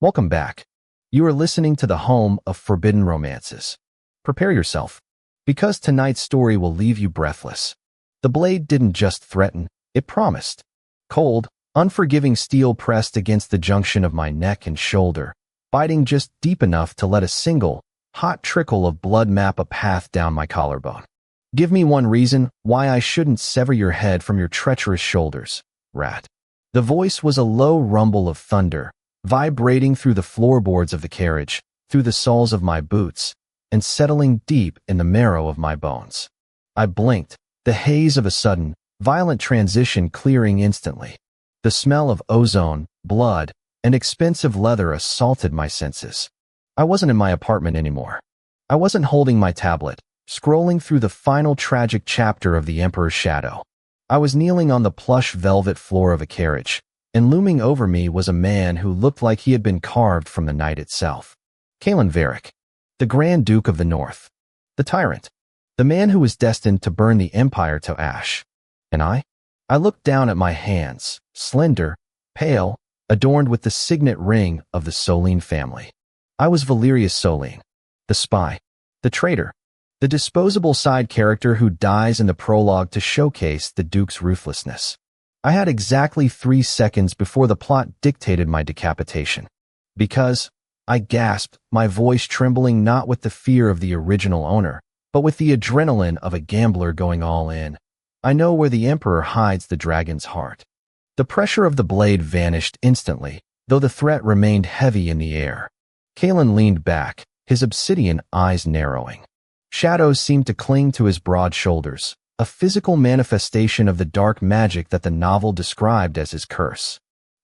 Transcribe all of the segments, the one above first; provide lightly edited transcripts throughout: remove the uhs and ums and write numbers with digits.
Welcome back. You are listening to the home of forbidden romances. Prepare yourself, because tonight's story will leave you breathless. The blade didn't just threaten, it promised. Cold, unforgiving steel pressed against the junction of my neck and shoulder, biting just deep enough to let a single, hot trickle of blood map a path down my collarbone. Give me one reason why I shouldn't sever your head from your treacherous shoulders, rat. The voice was a low rumble of thunder, vibrating through the floorboards of the carriage, through the soles of my boots, and settling deep in the marrow of my bones. I blinked, the haze of a sudden, violent transition clearing instantly. The smell of ozone, blood, and expensive leather assaulted my senses. I wasn't in my apartment anymore. I wasn't holding my tablet, scrolling through the final tragic chapter of The Emperor's Shadow. I was kneeling on the plush velvet floor of a carriage, and looming over me was a man who looked like he had been carved from the night itself. Kalen Varick, the Grand Duke of the North, the tyrant, the man who was destined to burn the empire to ash. And I looked down at my hands, slender, pale, adorned with the signet ring of the Solene family. I was Valerius Solene, the spy, the traitor, the disposable side character who dies in the prologue to showcase the Duke's ruthlessness. I had exactly 3 seconds before the plot dictated my decapitation. Because, I gasped, my voice trembling not with the fear of the original owner, but with the adrenaline of a gambler going all in. I know where the Emperor hides the dragon's heart. The pressure of the blade vanished instantly, though the threat remained heavy in the air. Kalen leaned back, his obsidian eyes narrowing. Shadows seemed to cling to his broad shoulders, a physical manifestation of the dark magic that the novel described as his curse.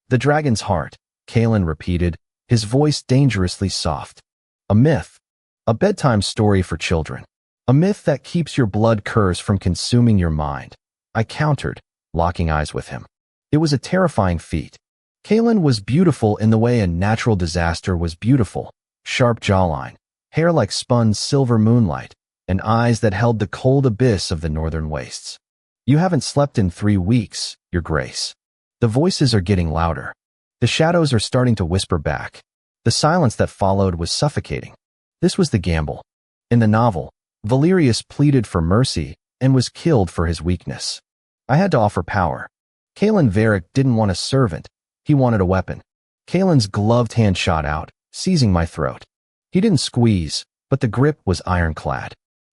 The dragon's heart, Kalen repeated, his voice dangerously soft. A myth. A bedtime story for children. A myth that keeps your blood curse from consuming your mind. I countered, locking eyes with him. It was a terrifying feat. Kalen was beautiful in the way a natural disaster was beautiful. Sharp jawline, hair like spun silver moonlight, and eyes that held the cold abyss of the northern wastes. You haven't slept in 3 weeks, Your Grace. The voices are getting louder. The shadows are starting to whisper back. The silence that followed was suffocating. This was the gamble. In the novel, Valerius pleaded for mercy and was killed for his weakness. I had to offer power. Kalen Varick didn't want a servant. He wanted a weapon. Kalen's gloved hand shot out, seizing my throat. He didn't squeeze, but the grip was ironclad.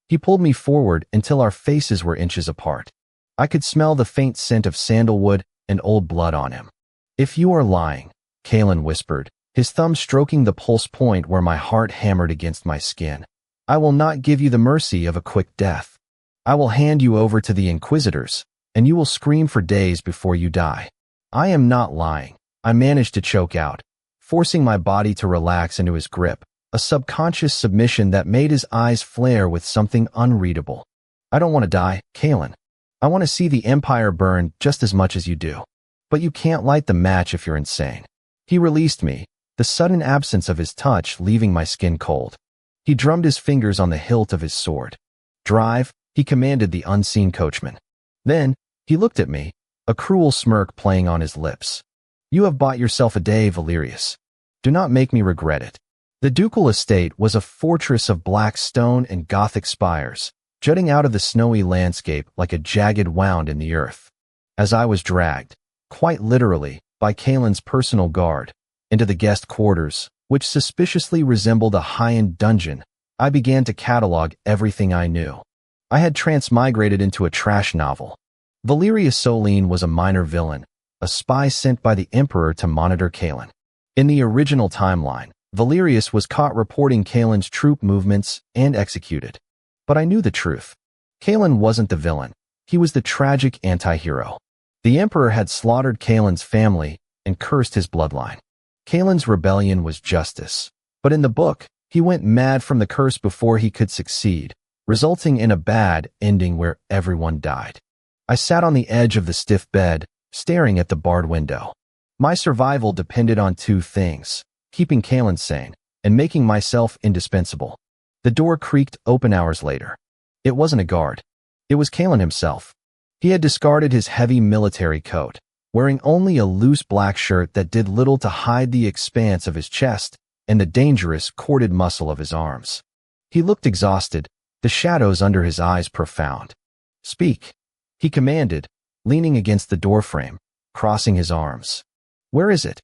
He pulled me forward until our faces were inches apart. I could smell the faint scent of sandalwood and old blood on him. If you are lying, Kalen whispered, his thumb stroking the pulse point where my heart hammered against my skin, I will not give you the mercy of a quick death. I will hand you over to the Inquisitors, and you will scream for days before you die. I am not lying, I managed to choke out, forcing my body to relax into his grip, a subconscious submission that made his eyes flare with something unreadable. I don't want to die, Kalen. I want to see the Empire burn just as much as you do. But you can't light the match if you're insane. He released me, the sudden absence of his touch leaving my skin cold. He drummed his fingers on the hilt of his sword. Drive, he commanded the unseen coachman. Then, he looked at me, a cruel smirk playing on his lips. You have bought yourself a day, Valerius. Do not make me regret it. The ducal estate was a fortress of black stone and Gothic spires, jutting out of the snowy landscape like a jagged wound in the earth. As I was dragged, quite literally, by Kalen's personal guard, into the guest quarters, which suspiciously resembled a high-end dungeon, I began to catalog everything I knew. I had transmigrated into a trash novel. Valerius Solene was a minor villain, a spy sent by the Emperor to monitor Kalen. In the original timeline, Valerius was caught reporting Kalen's troop movements and executed. But I knew the truth. Kalen wasn't the villain. He was the tragic anti-hero. The Emperor had slaughtered Kalen's family and cursed his bloodline. Kalen's rebellion was justice. But in the book, he went mad from the curse before he could succeed, resulting in a bad ending where everyone died. I sat on the edge of the stiff bed, staring at the barred window. My survival depended on 2 things: keeping Kalen sane and making myself indispensable. The door creaked open hours later. It wasn't a guard. It was Kalen himself. He had discarded his heavy military coat, wearing only a loose black shirt that did little to hide the expanse of his chest and the dangerous, corded muscle of his arms. He looked exhausted, the shadows under his eyes profound. "Speak," he commanded, leaning against the doorframe, crossing his arms. "Where is it?"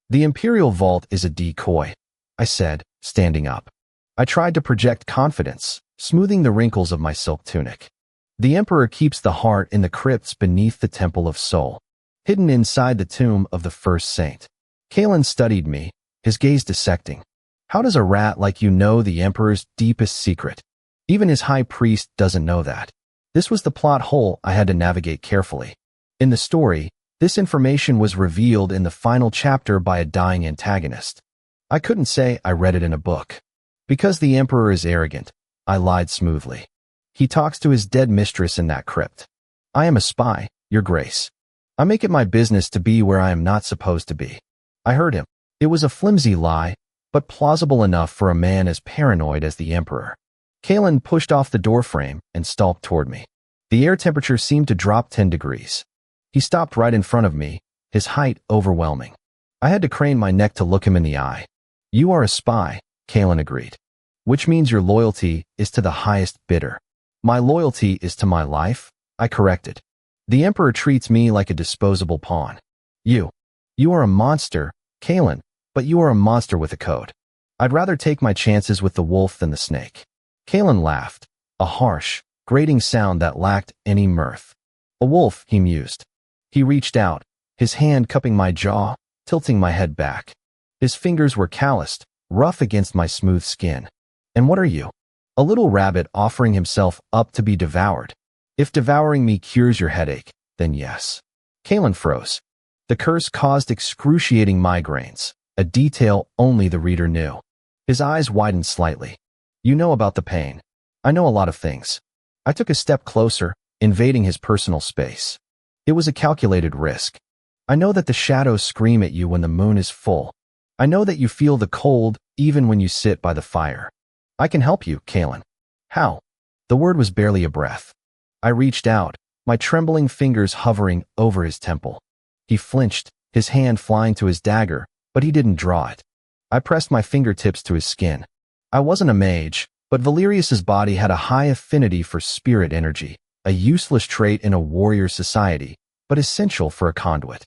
"The Imperial Vault is a decoy," I said, standing up. I tried to project confidence, smoothing the wrinkles of my silk tunic. "The Emperor keeps the heart in the crypts beneath the Temple of Soul, hidden inside the tomb of the first saint." Kalen studied me, his gaze dissecting. "How does a rat like you know the Emperor's deepest secret? Even his high priest doesn't know that." This was the plot hole I had to navigate carefully. In the story, this information was revealed in the final chapter by a dying antagonist. I couldn't say I read it in a book. "Because the Emperor is arrogant," I lied smoothly. "He talks to his dead mistress in that crypt. I am a spy, Your Grace. I make it my business to be where I am not supposed to be." I heard him. It was a flimsy lie, but plausible enough for a man as paranoid as the Emperor. Kalen pushed off the doorframe and stalked toward me. The air temperature seemed to drop 10 degrees. He stopped right in front of me, his height overwhelming. I had to crane my neck to look him in the eye. "You are a spy," Kalen agreed. "Which means your loyalty is to the highest bidder." "My loyalty is to my life," I corrected. "The Emperor treats me like a disposable pawn." You are a monster, Kalen, but you are a monster with a code. I'd rather take my chances with the wolf than the snake." Kalen laughed, a harsh, grating sound that lacked any mirth. "A wolf," he mused. He reached out, his hand cupping my jaw, tilting my head back. His fingers were calloused, rough against my smooth skin. "And what are you?" "A little rabbit offering himself up to be devoured. If devouring me cures your headache, then yes." Kalen froze. The curse caused excruciating migraines, a detail only the reader knew. His eyes widened slightly. "You know about the pain." "I know a lot of things." I took a step closer, invading his personal space. "It was a calculated risk. I know that the shadows scream at you when the moon is full. I know that you feel the cold even when you sit by the fire. I can help you, Kalen." "How?" The word was barely a breath. I reached out, my trembling fingers hovering over his temple. He flinched, his hand flying to his dagger, but he didn't draw it. I pressed my fingertips to his skin. I wasn't a mage, but Valerius's body had a high affinity for spirit energy, a useless trait in a warrior society, but essential for a conduit.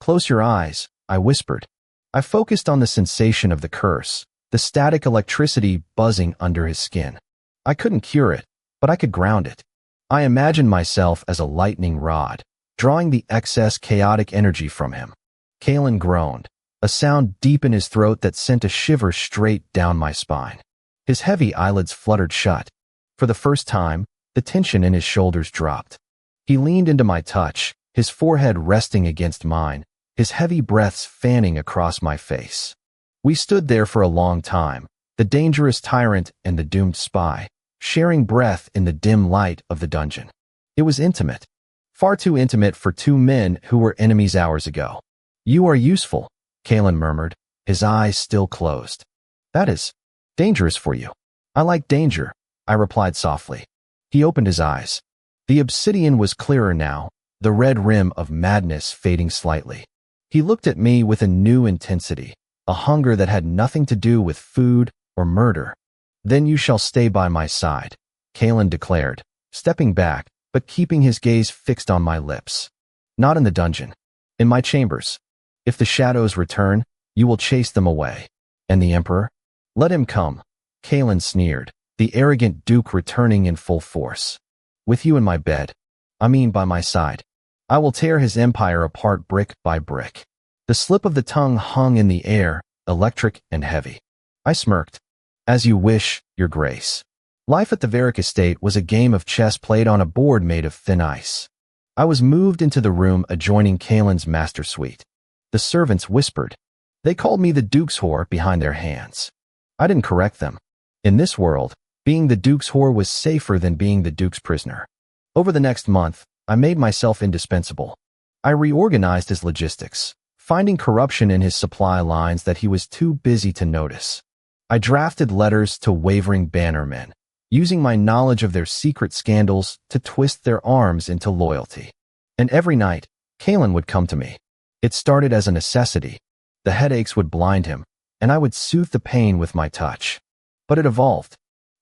"Close your eyes," I whispered. I focused on the sensation of the curse, the static electricity buzzing under his skin. I couldn't cure it, but I could ground it. I imagined myself as a lightning rod, drawing the excess chaotic energy from him. Kalen groaned, a sound deep in his throat that sent a shiver straight down my spine. His heavy eyelids fluttered shut. For the first time, the tension in his shoulders dropped. He leaned into my touch, his forehead resting against mine, his heavy breaths fanning across my face. We stood there for a long time, the dangerous tyrant and the doomed spy, sharing breath in the dim light of the dungeon. It was intimate. Far too intimate for two men who were enemies hours ago. "You are useful," Kalen murmured, his eyes still closed. "That is dangerous for you." "I like danger," I replied softly. He opened his eyes. The obsidian was clearer now, the red rim of madness fading slightly. He looked at me with a new intensity, a hunger that had nothing to do with food or murder. "Then you shall stay by my side," Kalen declared, stepping back, but keeping his gaze fixed on my lips. "Not in the dungeon. In my chambers. If the shadows return, you will chase them away. And the Emperor? Let him come," Kalen sneered, the arrogant duke returning in full force. "With you in my bed. I mean by my side. I will tear his empire apart brick by brick." The slip of the tongue hung in the air, electric and heavy. I smirked. "As you wish, Your Grace." Life at the Varick estate was a game of chess played on a board made of thin ice. I was moved into the room adjoining Kalen's master suite. The servants whispered. They called me the Duke's whore behind their hands. I didn't correct them. In this world, being the Duke's whore was safer than being the Duke's prisoner. Over the next month, I made myself indispensable. I reorganized his logistics, finding corruption in his supply lines that he was too busy to notice. I drafted letters to wavering bannermen, using my knowledge of their secret scandals to twist their arms into loyalty. And every night, Kalen would come to me. It started as a necessity. The headaches would blind him, and I would soothe the pain with my touch. But it evolved.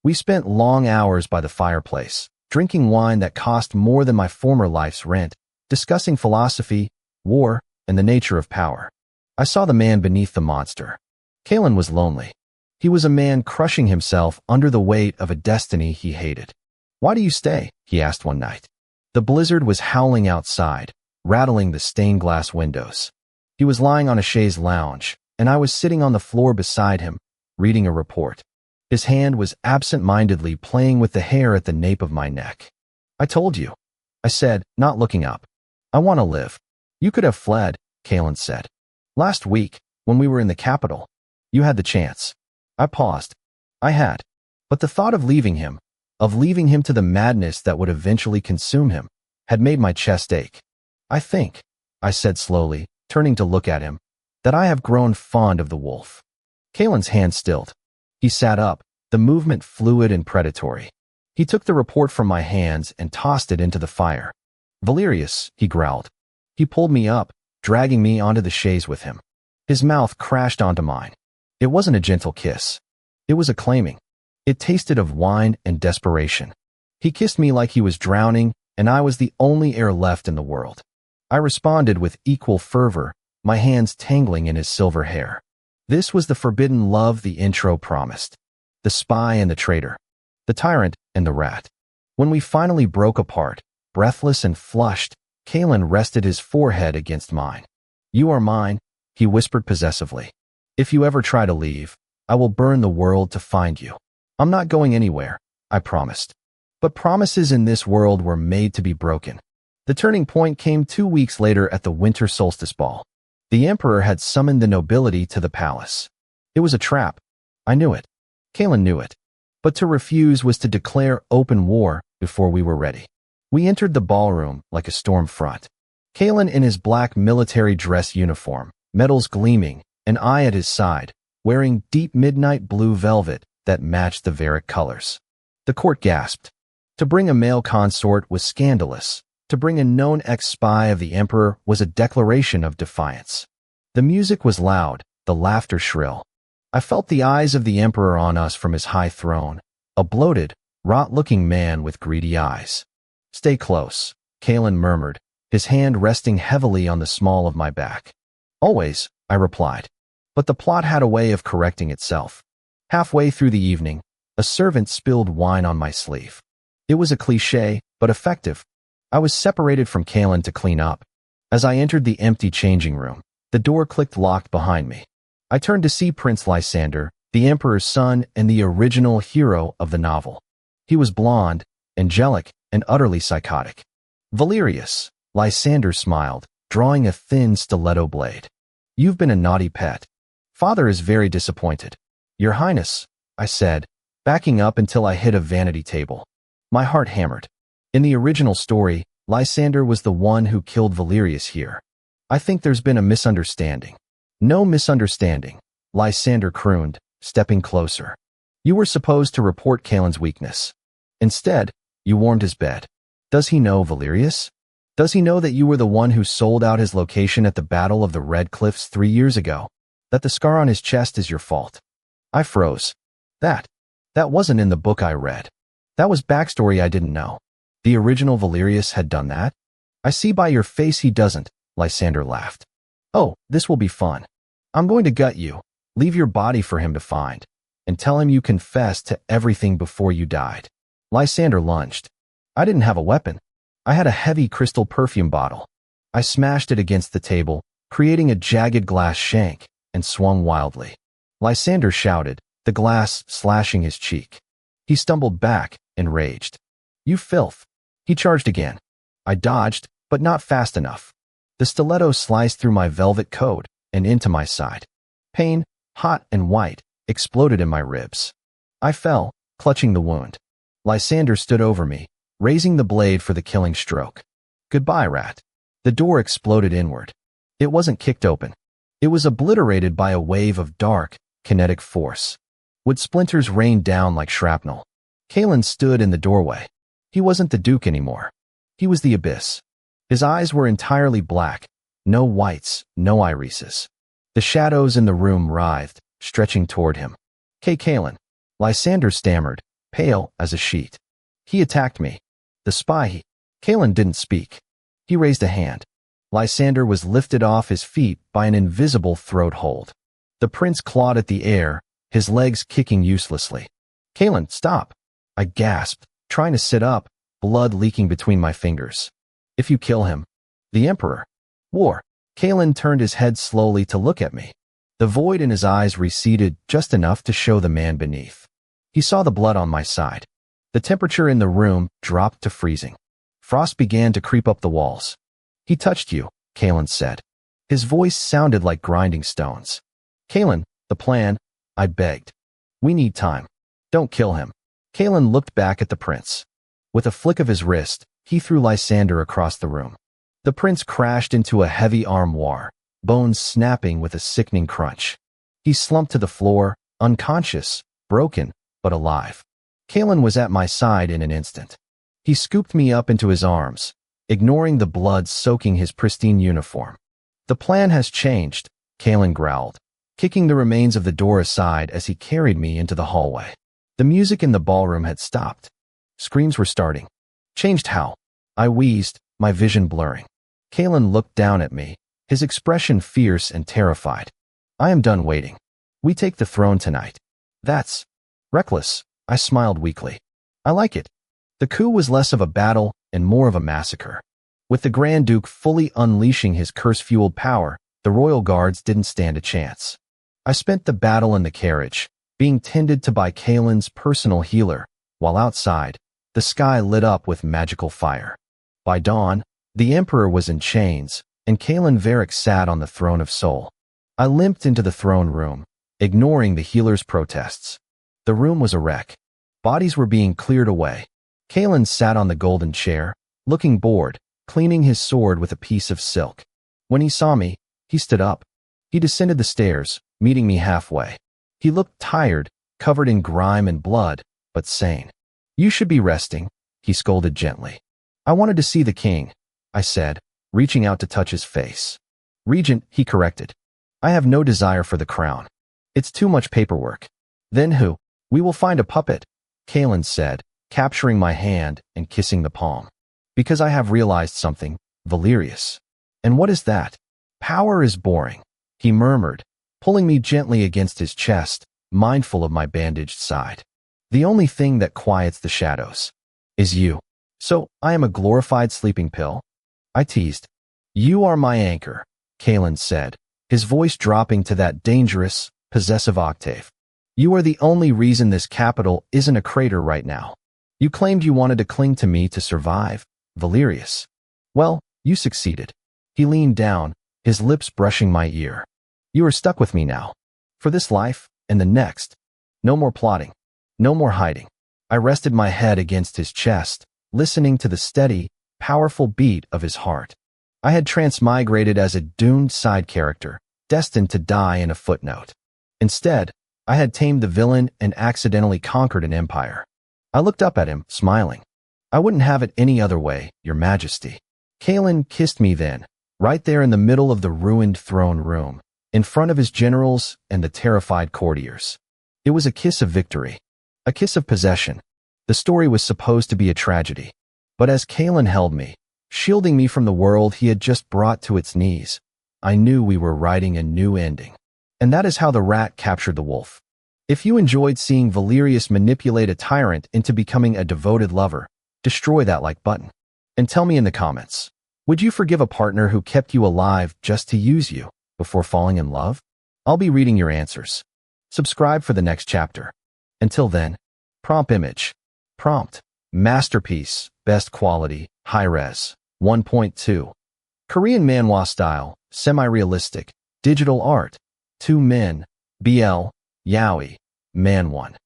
We spent long hours by the fireplace, drinking wine that cost more than my former life's rent, discussing philosophy, war, and the nature of power. I saw the man beneath the monster. Kalen was lonely. He was a man crushing himself under the weight of a destiny he hated. "Why do you stay?" he asked one night. The blizzard was howling outside, rattling the stained glass windows. He was lying on a chaise lounge, and I was sitting on the floor beside him, reading a report. His hand was absent-mindedly playing with the hair at the nape of my neck. "I told you," I said, not looking up. "I want to live." "You could have fled," Kalen said. "Last week, when we were in the capital, you had the chance." I paused. I had. But the thought of leaving him to the madness that would eventually consume him, had made my chest ache. "I think," I said slowly, turning to look at him, "that I have grown fond of the wolf." Kalen's hand stilled. He sat up, the movement fluid and predatory. He took the report from my hands and tossed it into the fire. "Valerius," he growled. He pulled me up, dragging me onto the chaise with him. His mouth crashed onto mine. It wasn't a gentle kiss. It was acclaiming. It tasted of wine and desperation. He kissed me like he was drowning, and I was the only air left in the world. I responded with equal fervor, my hands tangling in his silver hair. This was the forbidden love the intro promised. The spy and the traitor. The tyrant and the rat. When we finally broke apart, breathless and flushed, Kalen rested his forehead against mine. "You are mine," he whispered possessively. "If you ever try to leave, I will burn the world to find you." "I'm not going anywhere," I promised. But promises in this world were made to be broken. The turning point came 2 weeks later at the winter solstice ball. The emperor had summoned the nobility to the palace. It was a trap. I knew it. Kalen knew it. But to refuse was to declare open war before we were ready. We entered the ballroom like a storm front. Kalen in his black military dress uniform, medals gleaming, and I at his side, wearing deep midnight blue velvet that matched the Varick colors. The court gasped. To bring a male consort was scandalous. To bring a known ex-spy of the emperor was a declaration of defiance. The music was loud, the laughter shrill. I felt the eyes of the emperor on us from his high throne, a bloated, rot-looking man with greedy eyes. "Stay close," Kalen murmured, his hand resting heavily on the small of my back. "Always," I replied. But the plot had a way of correcting itself. Halfway through the evening, a servant spilled wine on my sleeve. It was a cliché, but effective. I was separated from Kalen to clean up. As I entered the empty changing room, the door clicked locked behind me. I turned to see Prince Lysander, the emperor's son and the original hero of the novel. He was blonde, angelic, and utterly psychotic. "Valerius," Lysander smiled, drawing a thin stiletto blade. "You've been a naughty pet. Father is very disappointed." "Your Highness," I said, backing up until I hit a vanity table. My heart hammered. In the original story, Lysander was the one who killed Valerius here. "I think there's been a misunderstanding." "No misunderstanding," Lysander crooned, stepping closer. "You were supposed to report Kalen's weakness. Instead, you warmed his bed. Does he know, Valerius? Does he know that you were the one who sold out his location at the Battle of the Red Cliffs 3 years ago? That the scar on his chest is your fault?" I froze. That wasn't in the book I read. That was backstory I didn't know. The original Valerius had done that? "I see by your face he doesn't," Lysander laughed. "Oh, this will be fun. I'm going to gut you, leave your body for him to find, and tell him you confessed to everything before you died." Lysander lunged. I didn't have a weapon. I had a heavy crystal perfume bottle. I smashed it against the table, creating a jagged glass shank, and swung wildly. Lysander shouted, the glass slashing his cheek. He stumbled back, enraged. "You filth." He charged again. I dodged, but not fast enough. The stiletto sliced through my velvet coat and into my side. Pain, hot and white, exploded in my ribs. I fell, clutching the wound. Lysander stood over me, raising the blade for the killing stroke. "Goodbye, rat." The door exploded inward. It wasn't kicked open. It was obliterated by a wave of dark, kinetic force. Wood splinters rained down like shrapnel. Kalen stood in the doorway. He wasn't the Duke anymore. He was the abyss. His eyes were entirely black, No whites, no irises. The shadows in the room writhed, stretching toward him. Kalen. Lysander stammered, pale as a sheet. He attacked me. The spy. Kalen didn't speak. He raised a hand. Lysander was lifted off his feet by an invisible throat hold. The prince clawed at the air, his legs kicking uselessly. Kalen, stop! I gasped, trying to sit up, blood leaking between my fingers. If you kill him. The Emperor. War. Kalen turned his head slowly to look at me. The void in his eyes receded just enough to show the man beneath. He saw the blood on my side. The temperature in the room dropped to freezing. Frost began to creep up the walls. He touched you, Kalen said. His voice sounded like grinding stones. Kalen, the plan, I begged. We need time. Don't kill him. Kalen looked back at the prince. With a flick of his wrist, he threw Lysander across the room. The prince crashed into a heavy armoire, bones snapping with a sickening crunch. He slumped to the floor, unconscious, broken, but alive. Kalen was at my side in an instant. He scooped me up into his arms, ignoring the blood soaking his pristine uniform. The plan has changed, Kalen growled, kicking the remains of the door aside as he carried me into the hallway. The music in the ballroom had stopped. Screams were starting. Changed how? I wheezed, my vision blurring. Kalen looked down at me, his expression fierce and terrified. I am done waiting. We take the throne tonight. That's reckless, I smiled weakly. I like it. The coup was less of a battle and more of a massacre. With the Grand Duke fully unleashing his curse-fueled power, the royal guards didn't stand a chance. I spent the battle in the carriage, being tended to by Kalen's personal healer, while outside, the sky lit up with magical fire. By dawn, the Emperor was in chains, and Kalen Varric sat on the throne of soul. I limped into the throne room, ignoring the healer's protests. The room was a wreck. Bodies were being cleared away. Kalen sat on the golden chair, looking bored, cleaning his sword with a piece of silk. When he saw me, he stood up. He descended the stairs, meeting me halfway. He looked tired, covered in grime and blood, but sane. You should be resting, he scolded gently. I wanted to see the king, I said, reaching out to touch his face. Regent, he corrected. I have no desire for the crown. It's too much paperwork. Then who? We will find a puppet, Kalen said, capturing my hand and kissing the palm. Because I have realized something, Valerius. And what is that? Power is boring, he murmured, pulling me gently against his chest, mindful of my bandaged side. The only thing that quiets the shadows is you. So, I am a glorified sleeping pill? I teased. You are my anchor, Kalen said, his voice dropping to that dangerous, possessive octave. You are the only reason this capital isn't a crater right now. You claimed you wanted to cling to me to survive, Valerius. Well, you succeeded. He leaned down, his lips brushing my ear. You are stuck with me now. For this life, and the next. No more plotting. No more hiding. I rested my head against his chest, listening to the steady, powerful beat of his heart. I had transmigrated as a doomed side character, destined to die in a footnote. Instead, I had tamed the villain and accidentally conquered an empire. I looked up at him, smiling. I wouldn't have it any other way, Your Majesty. Kalen kissed me then, right there in the middle of the ruined throne room, in front of his generals and the terrified courtiers. It was a kiss of victory. A kiss of possession. The story was supposed to be a tragedy. But as Kalen held me, shielding me from the world he had just brought to its knees, I knew we were writing a new ending. And that is how the rat captured the wolf. If you enjoyed seeing Valerius manipulate a tyrant into becoming a devoted lover, destroy that like button. And tell me in the comments, would you forgive a partner who kept you alive just to use you before falling in love? I'll be reading your answers. Subscribe for the next chapter. Until then, prompt image. Prompt. Masterpiece, best quality, high-res, 1.2. Korean manhwa style, semi-realistic, digital art. 2 men, BL, Yaoi, man 1.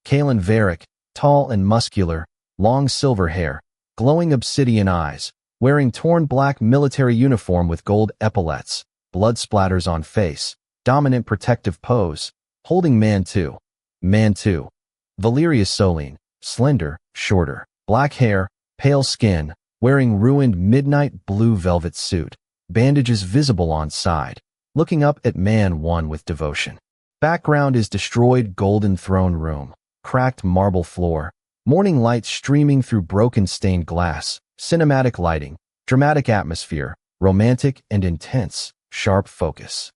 Kalen Varric, tall and muscular, long silver hair, glowing obsidian eyes, wearing torn black military uniform with gold epaulets, blood splatters on face, dominant protective pose, holding man 2. Man 2. Valerius Solene, slender, shorter, black hair, pale skin, wearing ruined midnight blue velvet suit, bandages visible on side, looking up at man one with devotion. Background is destroyed golden throne room, cracked marble floor, morning light streaming through broken stained glass, cinematic lighting, dramatic atmosphere, romantic and intense, sharp focus.